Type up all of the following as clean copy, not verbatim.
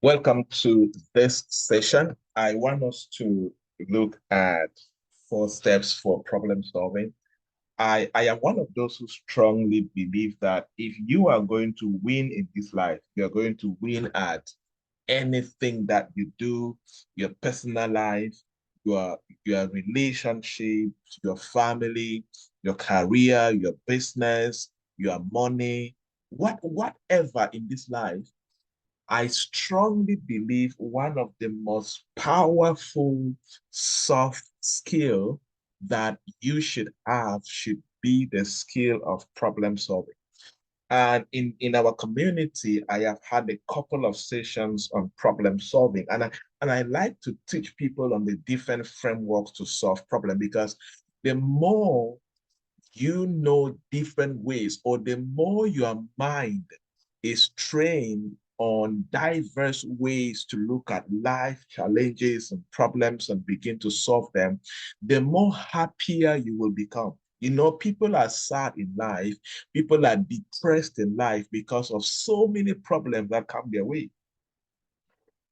Welcome to this session. I want us to look at 4 steps for problem solving. I am one of those who strongly believe that if you are going to win in this life, you're going to win at anything that you do, your personal life, your your relationships, your family, your career, your business, your money, whatever in this life. I strongly believe one of the most powerful soft skill that you should have should be the skill of problem solving. And in our community, I have had a couple of sessions on problem solving. And I like to teach people on the different frameworks to solve problem because the more you know different ways, or the more your mind is trained on diverse ways to look at life challenges and problems and begin to solve them, the more happier you will become. You know, people are sad in life, people are depressed in life because of so many problems that come their way.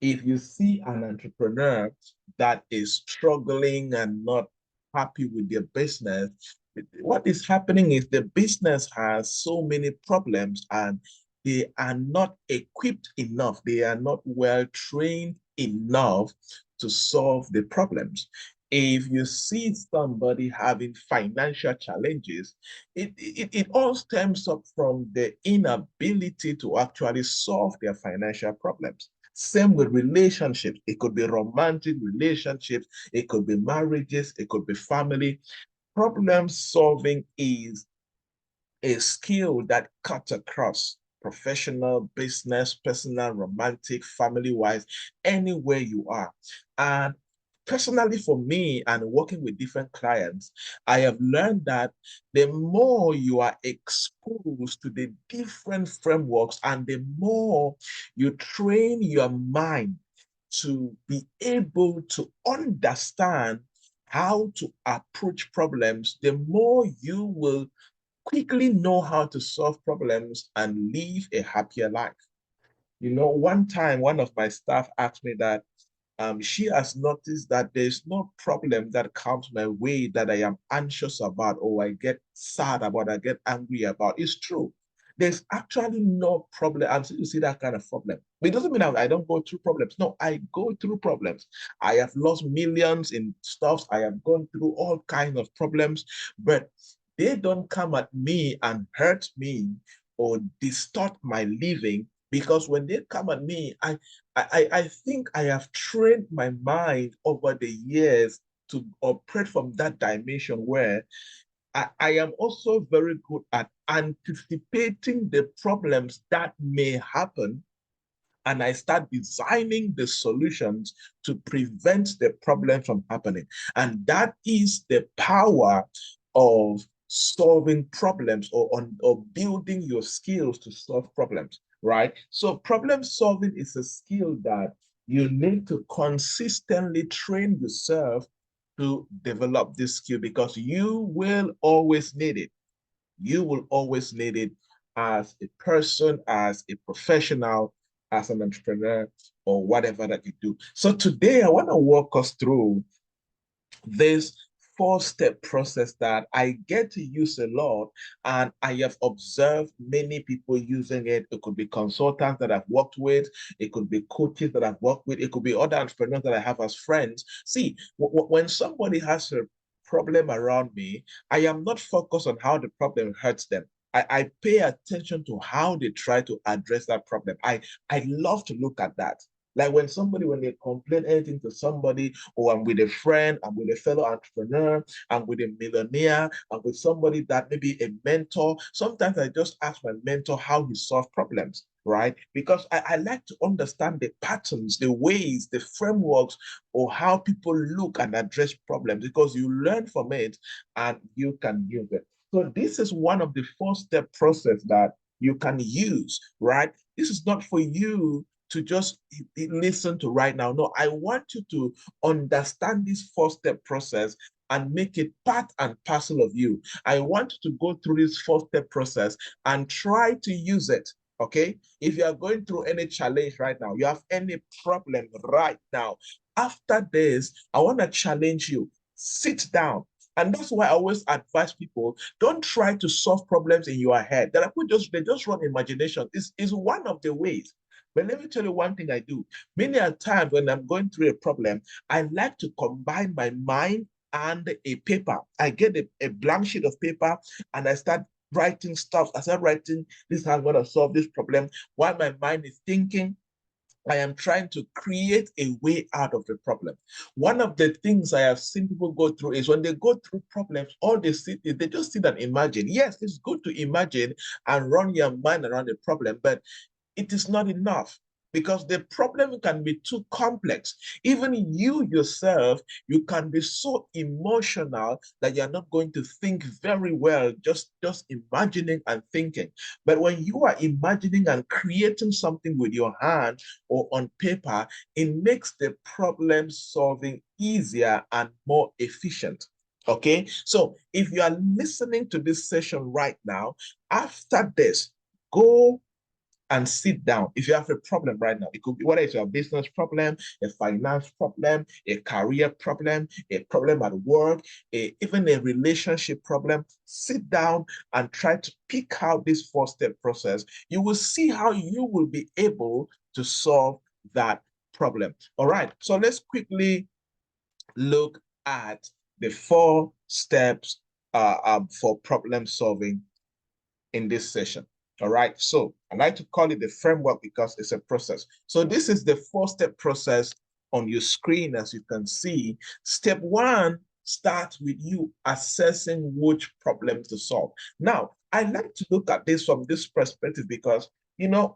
If you see an entrepreneur that is struggling and not happy with their business, what is happening is the business has so many problems and they are not equipped enough. They are not well trained enough to solve the problems. If you see somebody having financial challenges, it all stems up from the inability to actually solve their financial problems. Same with relationships. It could be romantic relationships, it could be marriages, it could be family. Problem solving is a skill that cuts across professional, business, personal, romantic, family wise, anywhere you are. And personally, for me, and working with different clients, I have learned that the more you are exposed to the different frameworks and the more you train your mind to be able to understand how to approach problems, the more you will quickly know how to solve problems and live a happier life. You know, one time, one of my staff asked me that she has noticed that there's no problem that comes my way that I am anxious about, or I get sad about, I get angry about. It's true. There's actually no problem. I'm still see that kind of problem. But it doesn't mean I don't go through problems. No, I go through problems. I have lost millions in stuff. I have gone through all kinds of problems, but they don't come at me and hurt me or distort my living, because when they come at me, I think I have trained my mind over the years to operate from that dimension where I am also very good at anticipating the problems that may happen, and I start designing the solutions to prevent the problem from happening. And that is the power of solving problems, or building your skills to solve problems, right? So problem solving is a skill that you need to consistently train yourself to develop this skill, because you will always need it. You will always need it as a person, as a professional, as an entrepreneur, or whatever that you do. So today I want to walk us through this 4 step process that I get to use a lot, and I have observed many people using it. It could be consultants that I've worked with, it could be coaches that I've worked with, it could be other entrepreneurs that I have as friends. See, when somebody has a problem around me, I am not focused on how the problem hurts them. I pay attention to how they try to address that problem. I love to look at that. Like when they complain anything to somebody, or I'm with a friend, I'm with a fellow entrepreneur, I'm with a millionaire, I'm with somebody that maybe a mentor. Sometimes I just ask my mentor how he solves problems, right? Because I like to understand the patterns, the ways, the frameworks, or how people look and address problems, because you learn from it and you can use it. So this is one of the 4 step process that you can use, right? This is not for you to just listen to right now. No, I want you to understand this 4 step process and make it part and parcel of you. I want you to go through this 4 step process and try to use it. Okay? If you are going through any challenge right now, you have any problem right now, after this, I want to challenge you. Sit down. And that's why I always advise people, don't try to solve problems in your head. There are people they just run imagination. Is one of the ways. But let me tell you one thing I do. Many a times when I'm going through a problem, I like to combine my mind and a paper. I get a blank sheet of paper and I start writing stuff. I start writing, this is how I'm going to solve this problem. While my mind is thinking, I am trying to create a way out of the problem. One of the things I have seen people go through is when they go through problems, all they see is they just sit and imagine. Yes, it's good to imagine and run your mind around the problem, but it is not enough because the problem can be too complex. Even you yourself, you can be so emotional that you're not going to think very well, just imagining and thinking. But when you are imagining and creating something with your hand or on paper, it makes the problem solving easier and more efficient. Okay, so if you are listening to this session right now, after this, go and sit down. If you have a problem right now, it could be whether it's a business problem, a finance problem, a career problem, a problem at work, even a relationship problem. Sit down and try to pick out this four-step process. You will see how you will be able to solve that problem. All right, so let's quickly look at the four steps for problem solving in this session. All right. So I like to call it the framework because it's a process. So this is the four-step process on your screen, as you can see. Step one starts with you assessing which problem to solve. Now, I like to look at this from this perspective because,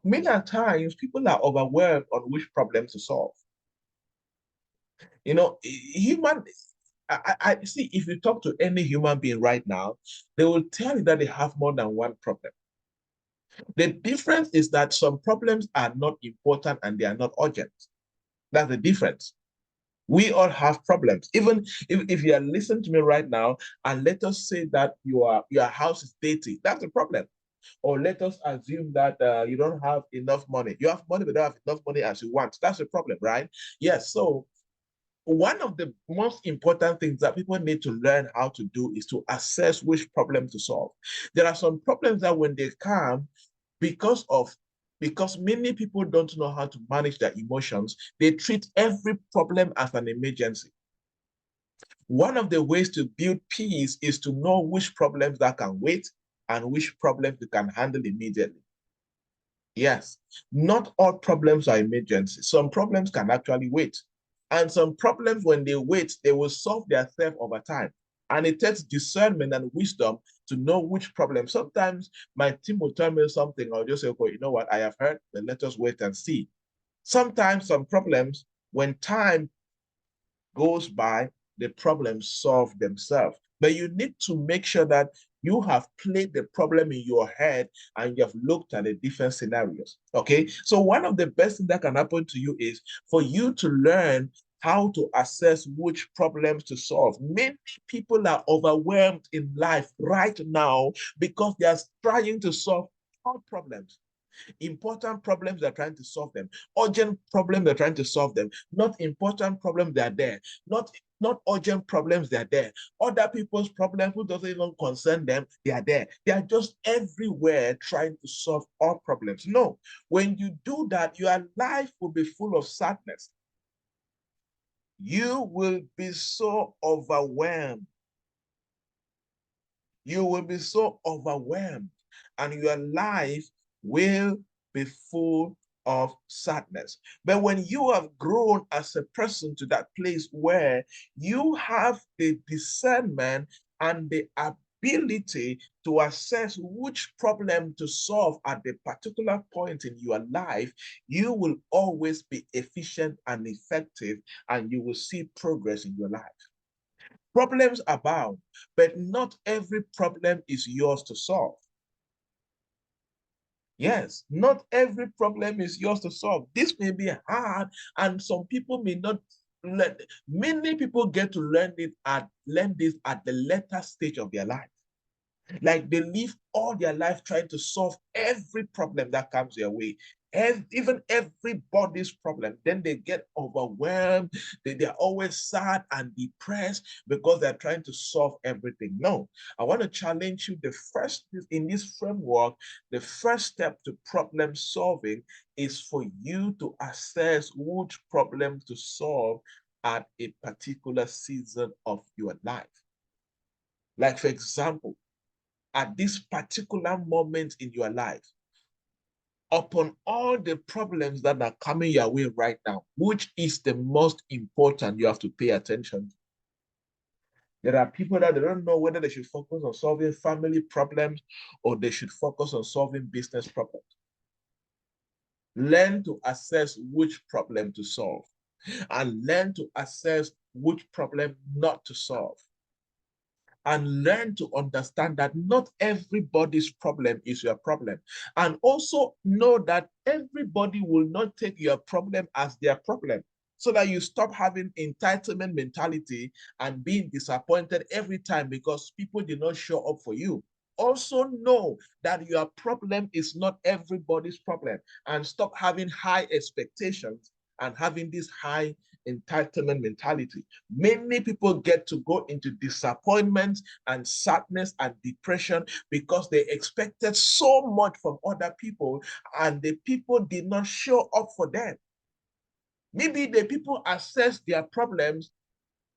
many times people are overwhelmed on which problem to solve. Human I see if you talk to any human being right now, they will tell you that they have more than one problem. The difference is that some problems are not important and they are not urgent. That's the difference. We all have problems. Even if you are listening to me right now, and let us say that your house is dirty, that's a problem. Or let us assume that you don't have enough money. You have money, but don't have enough money as you want. That's a problem, right? Yes. So one of the most important things that people need to learn how to do is to assess which problem to solve. There are some problems that when they come, because many people don't know how to manage their emotions, they treat every problem as an emergency. One of the ways to build peace is to know which problems that can wait and which problems you can handle immediately. Yes, not all problems are emergencies. Some problems can actually wait. And some problems, when they wait, they will solve themselves over time. And it takes discernment and wisdom to know which problem. Sometimes my team will tell me something, I'll just say, okay, you know what, I have heard, then let us wait and see. Sometimes some problems, when time goes by, the problems solve themselves. But you need to make sure that you have played the problem in your head and you have looked at the different scenarios. Okay. So one of the best things that can happen to you is for you to learn how to assess which problems to solve. Many people are overwhelmed in life right now because they are trying to solve all problems. Important problems, they're trying to solve them. Urgent problems, they're trying to solve them. Not important problems, they're there. Not urgent problems, they're there. Other people's problems who doesn't even concern them, they are there. They are just everywhere trying to solve all problems. No, when you do that, your life will be full of sadness. You will be so overwhelmed. You will be so overwhelmed, and your life will be full of sadness. But when you have grown as a person to that place where you have the discernment and the ability to assess which problem to solve at the particular point in your life, you will always be efficient and effective, and you will see progress in your life. Problems abound, but not every problem is yours to solve. Yes, not every problem is yours to solve. This may be hard, and some people may not learn. Many people get to learn this at the later stage of their life. Like they live all their life trying to solve every problem that comes their way, and even everybody's problem. Then they get overwhelmed. They're always sad and depressed because they're trying to solve everything. No, I want to challenge you. The first in this framework, the first step to problem solving is for you to assess which problem to solve at a particular season of your life. Like, for example, at this particular moment in your life, upon all the problems that are coming your way right now, which is the most important you have to pay attention to? There are people that they don't know whether they should focus on solving family problems or they should focus on solving business problems. Learn to assess which problem to solve and learn to assess which problem not to solve. And learn to understand that not everybody's problem is your problem. And also know that everybody will not take your problem as their problem, so that you stop having entitlement mentality and being disappointed every time because people did not show up for you. Also know that your problem is not everybody's problem, and stop having high expectations and having this high entitlement mentality. Many people get to go into disappointment and sadness and depression because they expected so much from other people and the people did not show up for them. Maybe the people assessed their problems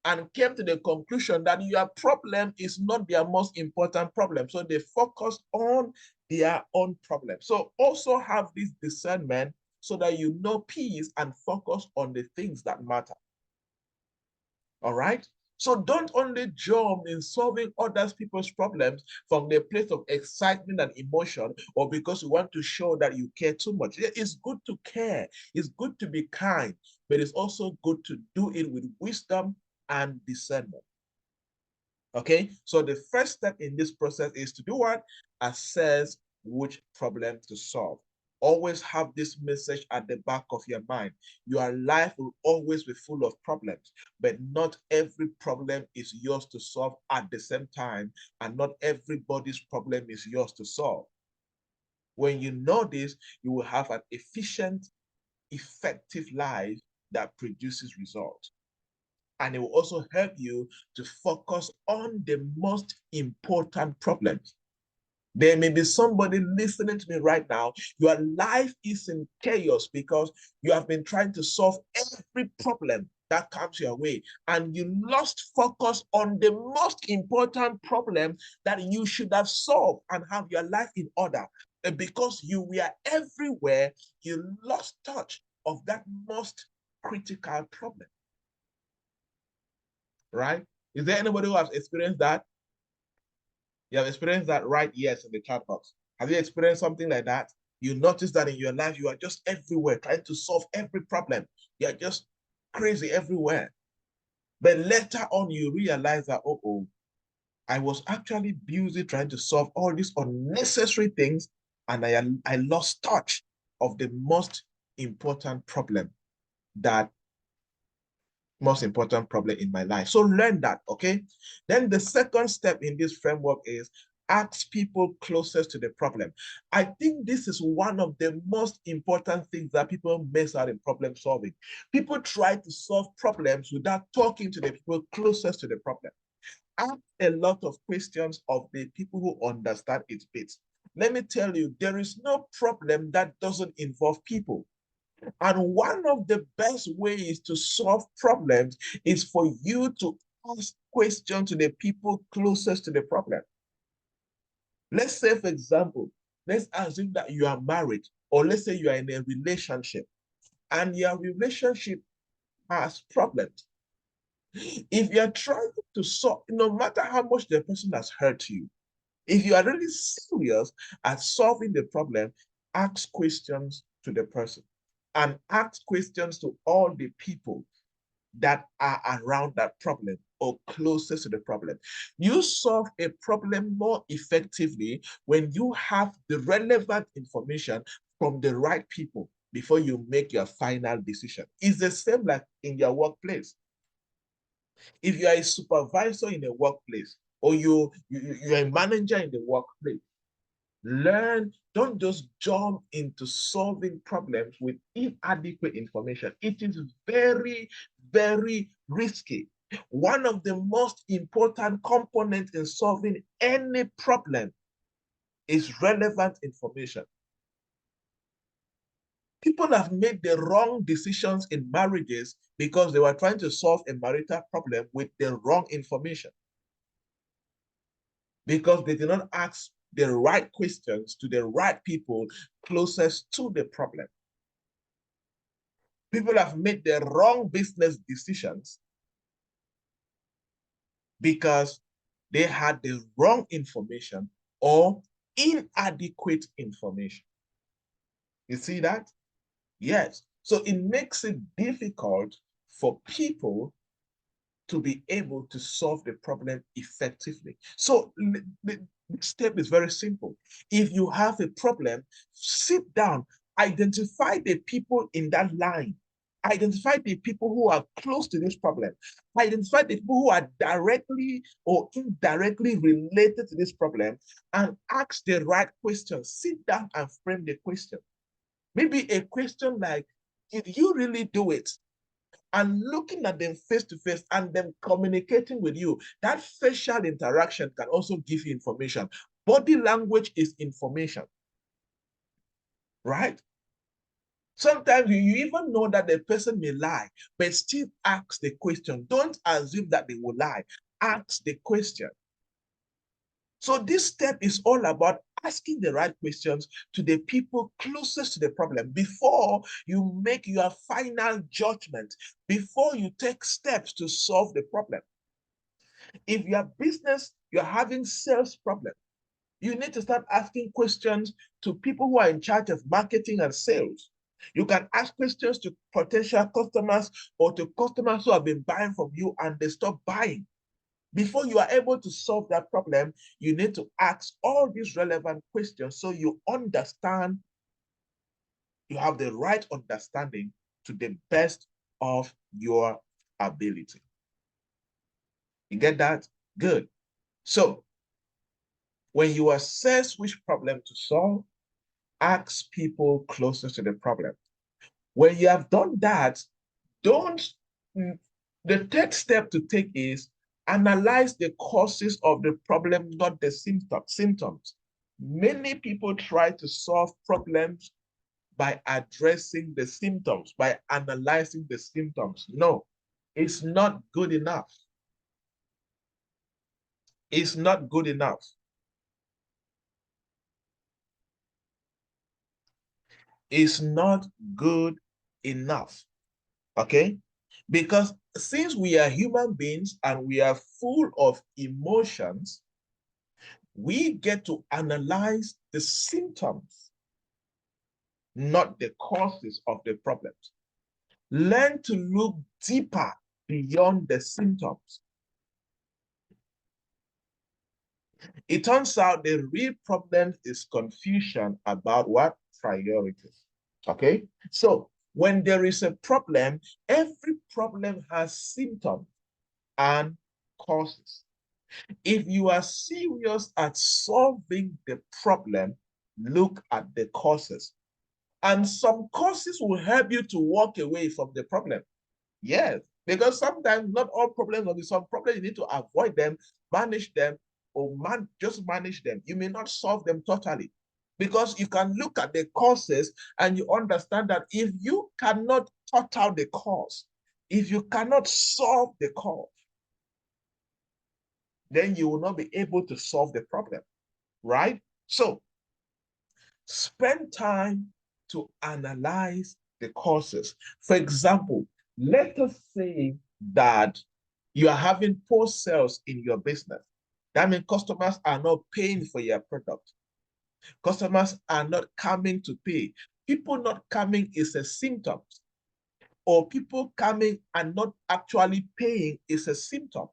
and came to the conclusion that your problem is not their most important problem. So they focus on their own problem. So also have this discernment so that you know peace and focus on the things that matter. All right? So don't only jump in solving other people's problems from the place of excitement and emotion or because you want to show that you care too much. It's good to care. It's good to be kind, but it's also good to do it with wisdom and discernment. Okay? So the first step in this process is to do what? Assess which problem to solve. Always have this message at the back of your mind. Your life will always be full of problems, but not every problem is yours to solve at the same time, and not everybody's problem is yours to solve. When you know this, you will have an efficient, effective life that produces results. And it will also help you to focus on the most important problems. There may be somebody listening to me right now. Your life is in chaos because you have been trying to solve every problem that comes your way, and you lost focus on the most important problem that you should have solved and have your life in order. And because you were everywhere, you lost touch of that most critical problem, right? Is there anybody who has experienced that? You have experienced that, right? Yes, in the chat box. Have you experienced something like that? You notice that in your life, you are just everywhere trying to solve every problem. You are just crazy everywhere. But later on, you realize that, oh, I was actually busy trying to solve all these unnecessary things, and I lost touch of the that most important problem in my life. So learn that, okay? Then the second step in this framework is ask people closest to the problem. I think this is one of the most important things that people miss out in problem solving. People try to solve problems without talking to the people closest to the problem. Ask a lot of questions of the people who understand its bits. Let me tell you, there is no problem that doesn't involve people. And one of the best ways to solve problems is for you to ask questions to the people closest to the problem. Let's say, for example, let's assume that you are married, or let's say you are in a relationship, and your relationship has problems. If you're trying to solve, no matter how much the person has hurt you, if you are really serious at solving the problem, ask questions to the person and ask questions to all the people that are around that problem or closest to the problem. You solve a problem more effectively when you have the relevant information from the right people before you make your final decision. It's the same like in your workplace. If you are a supervisor in a workplace, or you're a manager in the workplace. Learn, don't just jump into solving problems with inadequate information. It is very, very risky. One of the most important components in solving any problem is relevant information. People have made the wrong decisions in marriages because they were trying to solve a marital problem with the wrong information, because they did not ask the right questions to the right people closest to the problem. People have made the wrong business decisions because they had the wrong information or inadequate information. You see that? Yes. So it makes it difficult for people to be able to solve the problem effectively. So the step is very simple. If you have a problem, sit down, identify the people in that line, identify the people who are close to this problem, identify the people who are directly or indirectly related to this problem, and ask the right questions. Sit down and frame the question. Maybe a question like, did you really do it? And looking at them face to face and them communicating with you, that facial interaction can also give you information. Body language is information, right? Sometimes you even know that the person may lie, but still ask the question. Don't assume that they will lie. Ask the question. So this step is all about asking the right questions to the people closest to the problem before you make your final judgment, before you take steps to solve the problem. If your business, you're having sales problem, you need to start asking questions to people who are in charge of marketing and sales. You can ask questions to potential customers or to customers who have been buying from you and they stop buying. Before you are able to solve that problem, you need to ask all these relevant questions so you understand, you have the right understanding to the best of your ability. You get that? Good. So when you assess which problem to solve, ask people closest to the problem. When you have done that, don't, the third step to take is analyze the causes of the problem, not the symptoms. Many people try to solve problems by addressing the symptoms, by analyzing the symptoms. No, it's not good enough. It's not good enough. It's not good enough. Okay? Because since we are human beings and we are full of emotions, we get to analyze the symptoms, not the causes of the problems. Learn to look deeper beyond the symptoms. It turns out the real problem is confusion about what? Priorities. Okay? So when there is a problem, every problem has symptoms and causes. If you are serious at solving the problem, look at the causes. And some causes will help you to walk away from the problem. Yes, because sometimes not all problems will be some problems. You need to avoid them, manage them, or just manage them. You may not solve them totally. Because you can look at the causes and you understand that if you cannot sort out the cause, if you cannot solve the cause, then you will not be able to solve the problem, right? So spend time to analyze the causes. For example, let us say that you are having poor sales in your business. That means customers are not paying for your product. Customers are not coming to pay. People not coming is a symptom, or people coming and not actually paying is a symptom.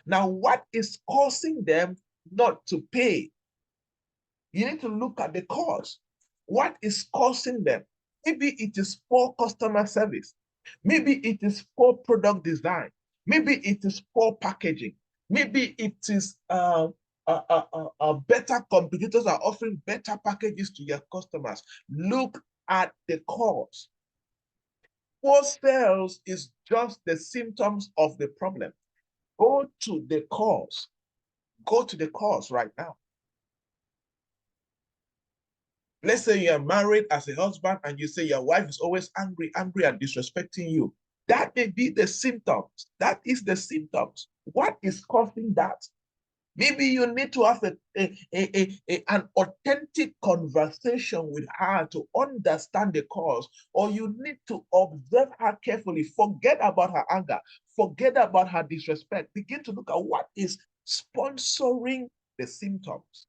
Now, what is causing them not to pay? You need to look at the cause. What is causing them? Maybe it is poor customer service. Maybe it is poor product design. Maybe it is poor packaging. Maybe it is better competitors are offering better packages to your customers. Look at the cause. Poor sales is just the symptoms of the problem. Go to the cause. Go to the cause right now. Let's say you're married as a husband and you say your wife is always angry and disrespecting you. That may be the symptoms. That is the symptoms. What is causing that? Maybe you need to have an authentic conversation with her to understand the cause, or you need to observe her carefully. Forget about her anger. Forget about her disrespect. Begin to look at what is sponsoring the symptoms.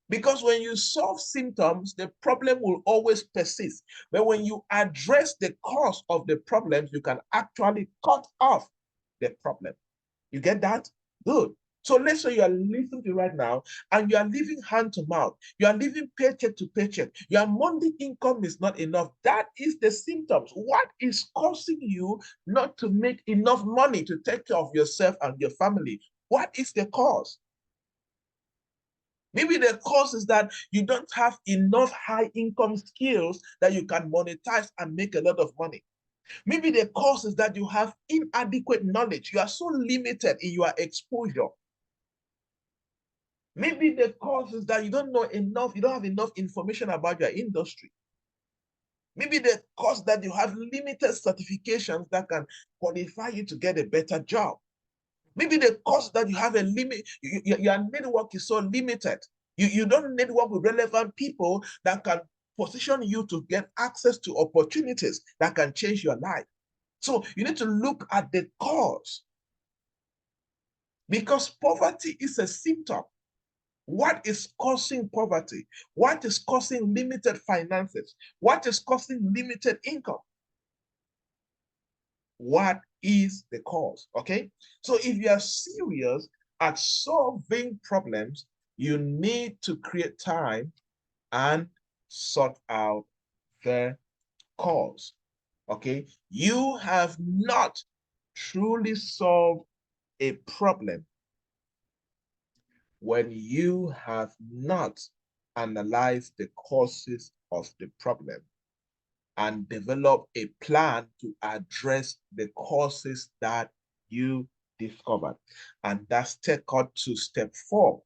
Because when you solve symptoms, the problem will always persist. But when you address the cause of the problems, you can actually cut off the problem. You get that? Good. So let's say you are listening to right now and you are living hand to mouth. You are living paycheck to paycheck. Your monthly income is not enough. That is the symptoms. What is causing you not to make enough money to take care of yourself and your family? What is the cause? Maybe the cause is that you don't have enough high income skills that you can monetize and make a lot of money. Maybe the cause is that you have inadequate knowledge. You are so limited in your exposure. Maybe the cause is that you don't know enough, you don't have enough information about your industry. Maybe the cause that you have limited certifications that can qualify you to get a better job. Maybe the cause that you have a limit, your network is so limited. You don't network with relevant people that can position you to get access to opportunities that can change your life. So you need to look at the cause, because poverty is a symptom. What is causing poverty? What is causing limited finances? What is causing limited income? What is the cause? Okay. So if you are serious at solving problems, you need to create time and sort out the cause. Okay. You have not truly solved a problem when you have not analyzed the causes of the problem and develop a plan to address the causes that you discovered. And that's take us to step 4.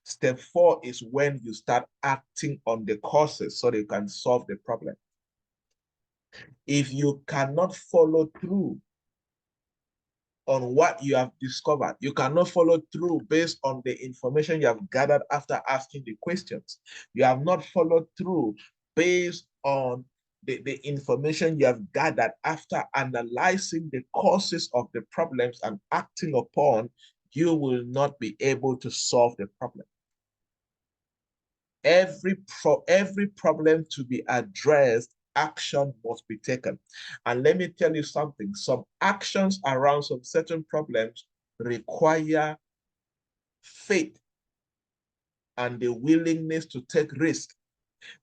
Step 4 is when you start acting on the causes so that you can solve the problem. If you cannot follow through on what you have discovered, you cannot follow through based on the information you have gathered after asking the questions. You have not followed through based on the information you have gathered after analyzing the causes of the problems and acting upon, you will not be able to solve the problem. Every problem to be addressed, action must be taken. And let me tell you something, some actions around some certain problems require faith and the willingness to take risk,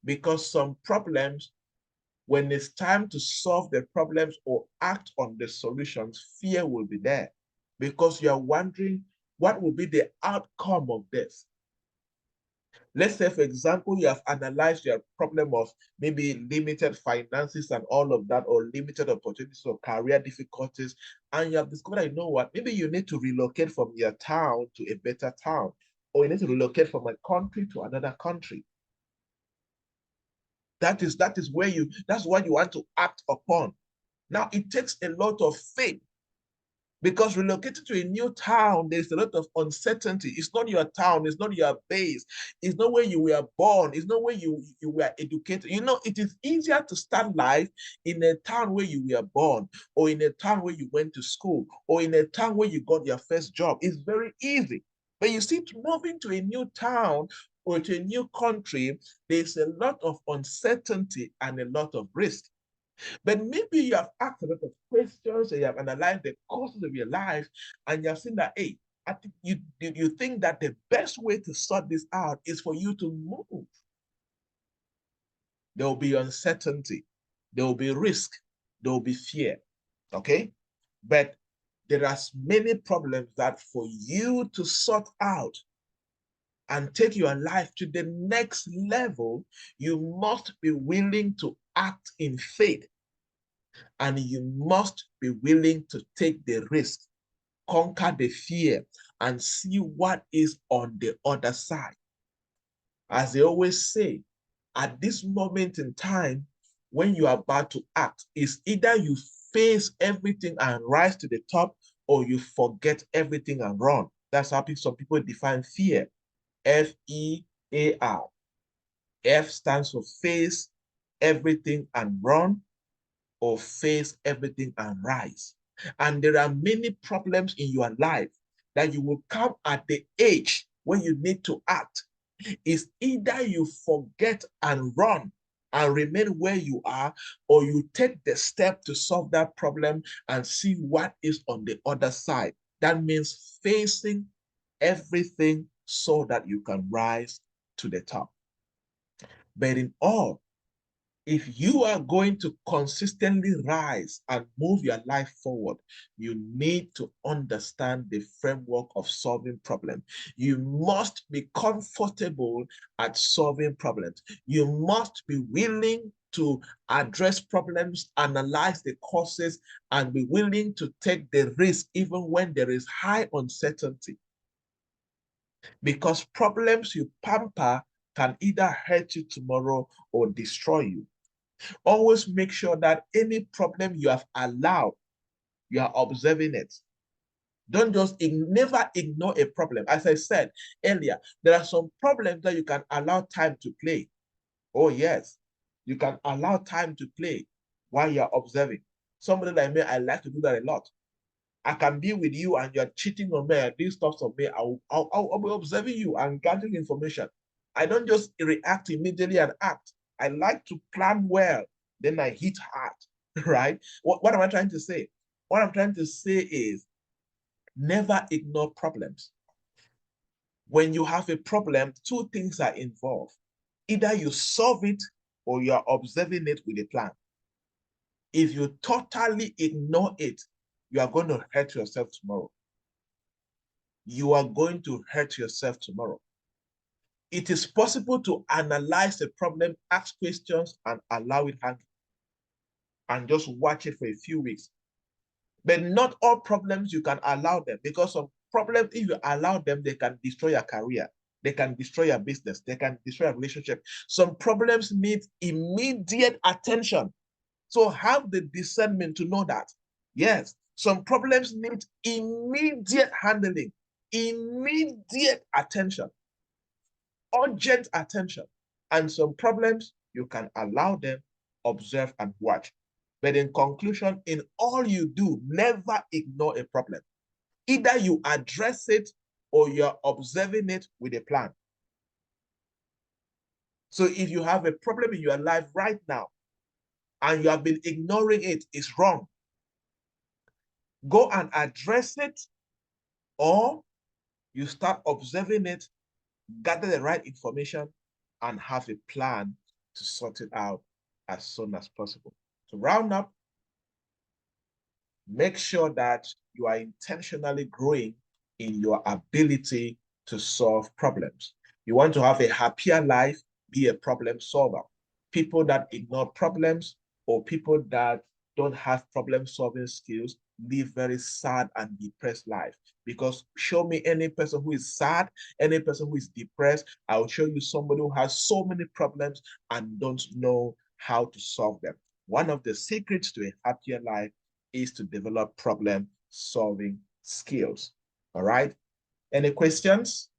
because some problems, when it's time to solve the problems or act on the solutions, fear will be there, because you are wondering what will be the outcome of this. Let's say, for example, you have analyzed your problem of maybe limited finances and all of that, or limited opportunities or career difficulties, and you have discovered, you know what, maybe you need to relocate from your town to a better town, or you need to relocate from a country to another country. That's what you want to act upon. Now, it takes a lot of faith, because relocating to a new town, there's a lot of uncertainty. It's not your town, it's not your base, it's not where you were born, it's not where you were educated. You know, it is easier to start life in a town where you were born, or in a town where you went to school, or in a town where you got your first job. It's very easy. But you see, moving to a new town or to a new country, there's a lot of uncertainty and a lot of risk. But maybe you have asked a lot of questions and you have analyzed the causes of your life, and you have seen that, hey, I think you think that the best way to sort this out is for you to move. There will be uncertainty, there will be risk, there will be fear. Okay? But There are many problems that for you to sort out and take your life to the next level, you must be willing to act in faith, and you must be willing to take the risk, conquer the fear, and see what is on the other side. As they always say, at this moment in time, when you are about to act, it's either you face everything and rise to the top, or you forget everything and run. That's how some people define fear. FEAR. F stands for face everything and run, or face everything and rise. And there are many problems in your life that you will come at the age when you need to act. Is either you forget and run and remain where you are, or you take the step to solve that problem and see what is on the other side. That means facing everything so that you can rise to the top. But in all, if you are going to consistently rise and move your life forward, you need to understand the framework of solving problems. You must be comfortable at solving problems. You must be willing to address problems, analyze the causes, and be willing to take the risk even when there is high uncertainty. Because problems you pamper can either hurt you tomorrow or destroy you. Always make sure that any problem you have allowed, you are observing it. Don't just never ignore a problem. As I said earlier, there are some problems that you can allow time to play. Oh, yes, you can allow time to play while you're observing. Somebody like me, I like to do that a lot. I can be with you and you're cheating on me and doing stuff on me. I'll be observing you and gathering information. I don't just react immediately and act. I like to plan well, then I hit hard, right? What am I trying to say? What I'm trying to say is never ignore problems. When you have a problem, two things are involved. Either you solve it or you're observing it with a plan. If you totally ignore it, you are going to hurt yourself tomorrow. You are going to hurt yourself tomorrow. It is possible to analyze the problem, ask questions, and allow it hang, and just watch it for a few weeks. But not all problems you can allow them, because some problems, if you allow them, they can destroy your career. They can destroy your business. They can destroy your relationship. Some problems need immediate attention. So have the discernment to know that. Yes, some problems need immediate handling, immediate attention, urgent attention. And some problems, you can allow them, observe, and watch. But in conclusion, in all you do, never ignore a problem. Either you address it or you're observing it with a plan. So if you have a problem in your life right now and you have been ignoring it, it's wrong. Go and address it, or you start observing it, gather the right information, and have a plan to sort it out as soon as possible. To round up, make sure that you are intentionally growing in your ability to solve problems. You want to have a happier life, be a problem solver. People that ignore problems, or people that don't have problem solving skills, live very sad and depressed life. Because show me any person who is sad, any person who is depressed, I'll show you somebody who has so many problems and don't know how to solve them. One of the secrets to a happier life is to develop problem solving skills. All right. Any questions?